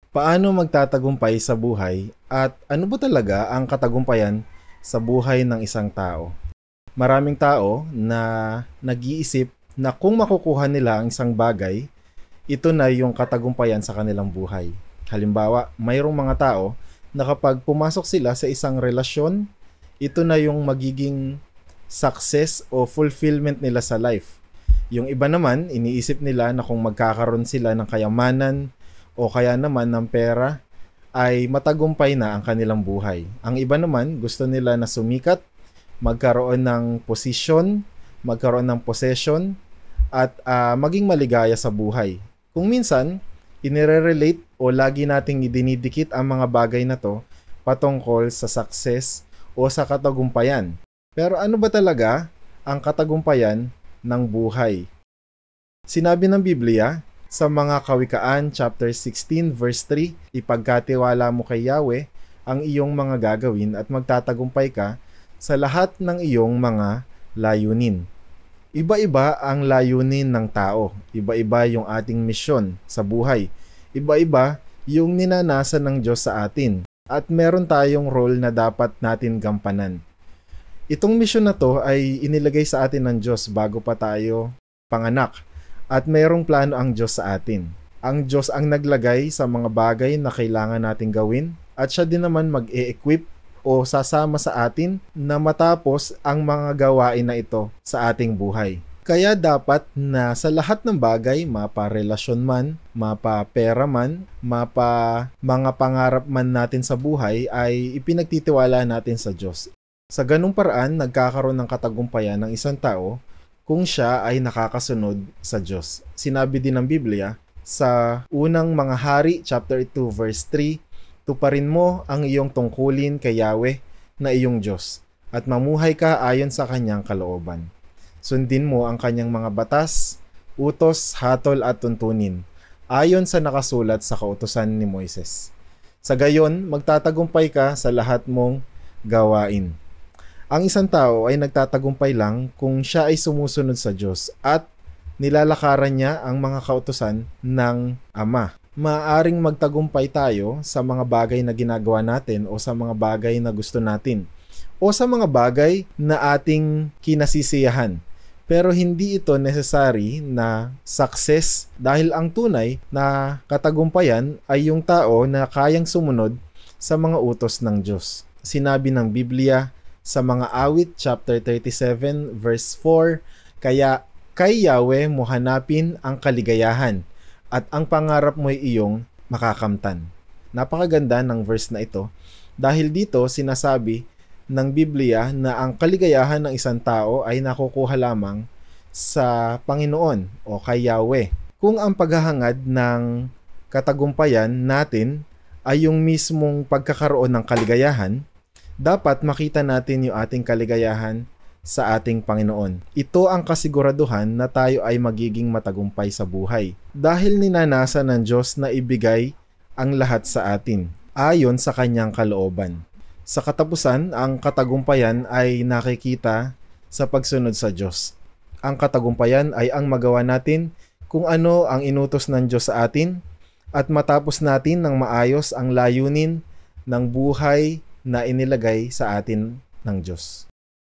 Paano magtatagumpay sa buhay at ano ba talaga ang katagumpayan sa buhay ng isang tao? Maraming tao na nag-iisip na kung makukuha nila ang isang bagay, ito na yung katagumpayan sa kanilang buhay. Halimbawa, mayroong mga tao na kapag pumasok sila sa isang relasyon, ito na yung magiging success o fulfillment nila sa life. Yung iba naman, iniisip nila na kung magkakaroon sila ng kayamanan o kaya naman ng pera, ay matagumpay na ang kanilang buhay. Ang iba naman, gusto nila na sumikat, magkaroon ng posisyon, magkaroon ng possession, at maging maligaya sa buhay. Kung minsan, inire-relate o lagi nating idinidikit ang mga bagay na to patungkol sa success o sa katagumpayan. Pero ano ba talaga ang katagumpayan ng buhay? Sinabi ng Biblia sa mga Kawikaan chapter 16 verse 3, ipagkatiwala mo kay Yahweh ang iyong mga gagawin at magtatagumpay ka sa lahat ng iyong mga layunin. Iba-iba ang layunin ng tao. Iba-iba yung ating misyon sa buhay. Iba-iba yung ninanasa ng Diyos sa atin. At meron tayong role na dapat natin gampanan. Itong misyon na to ay inilagay sa atin ng Diyos bago pa tayo panganak. At mayroong plano ang Diyos sa atin. Ang Diyos ang naglagay sa mga bagay na kailangan nating gawin at siya din naman mag-e-equip o sasama sa atin na matapos ang mga gawain na ito sa ating buhay. Kaya dapat na sa lahat ng bagay, mapa-relasyon man, mapa-pera man, mapa-mga pangarap man natin sa buhay ay ipinagtitiwala natin sa Diyos. Sa ganung paraan, nagkakaroon ng katagumpayan ng isang tao kung siya ay nakakasunod sa Diyos. Sinabi din ng Biblia sa unang mga hari, chapter 2, verse 3, tuparin mo ang iyong tungkulin kay Yahweh na iyong Diyos at mamuhay ka ayon sa kanyang kalooban. Sundin mo ang kanyang mga batas, utos, hatol at tuntunin ayon sa nakasulat sa kautusan ni Moises. Sa gayon, magtatagumpay ka sa lahat mong gawain. Ang isang tao ay nagtatagumpay lang kung siya ay sumusunod sa Diyos at nilalakaran niya ang mga kautusan ng Ama. Maaaring magtagumpay tayo sa mga bagay na ginagawa natin o sa mga bagay na gusto natin o sa mga bagay na ating kinasisiyahan. Pero hindi ito necessary na success dahil ang tunay na katagumpayan ay yung tao na kayang sumunod sa mga utos ng Diyos. Sinabi ng Biblia sa mga awit chapter 37 verse 4, kaya kay Yahweh mo hanapin ang kaligayahan at ang pangarap mo ay iyong makakamtan. Napakaganda ng verse na ito dahil dito sinasabi ng Biblia na ang kaligayahan ng isang tao ay nakukuha lamang sa Panginoon o kay Yahweh. Kung ang paghahangad ng katagumpayan natin ay yung mismong pagkakaroon ng kaligayahan, dapat makita natin yung ating kaligayahan sa ating Panginoon. Ito ang kasiguraduhan na tayo ay magiging matagumpay sa buhay dahil ninanasa ng Diyos na ibigay ang lahat sa atin ayon sa kanyang kalooban. Sa katapusan, ang katagumpayan ay nakikita sa pagsunod sa Diyos. Ang katagumpayan ay ang magawa natin kung ano ang inutos ng Diyos sa atin at matapos natin ng maayos ang layunin ng buhay na inilagay sa atin ng Diyos.